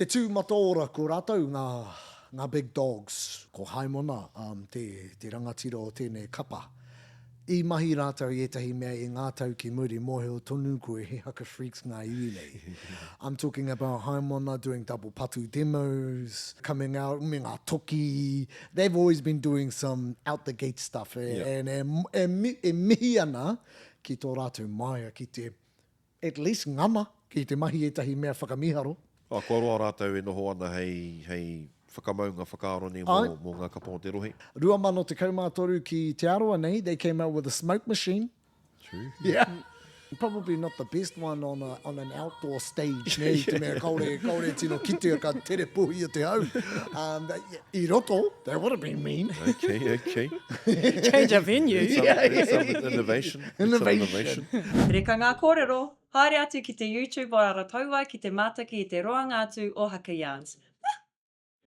Te Tū Mataora ko rātou ngā big dogs, ko haimona, te rangatira o tēnei kapa. I mahi rātou i etahi mea i ngā tau ki muri mohe o tonu koe he haka freaks ngā iwi nei. I'm talking about haimona doing double patu demos, coming out, me ngā toki. They've always been doing some out the gate stuff. And mihi ana ki tō rātou maia, ki te at least ngama, ki te mahi etahi mea whakamiharo. Ko roa rātou e noho ana hei whakamaunga whakaaroni mō ngā kapa o te rohe. Rua mano te kaumātoru ki te aroa nei, they came out with a smoke machine. True. Yeah. Probably not the best one on an outdoor stage. Nei, te mea kaore tino kitea ka tere puhi o te au. I roto, that would have been mean. Okay. Change of venue. Some innovation. Innovation. Reka ngā kōrero, haere atu ki te YouTube o ara taua ki te mātaki i te roa ngātu o Haka Yarns.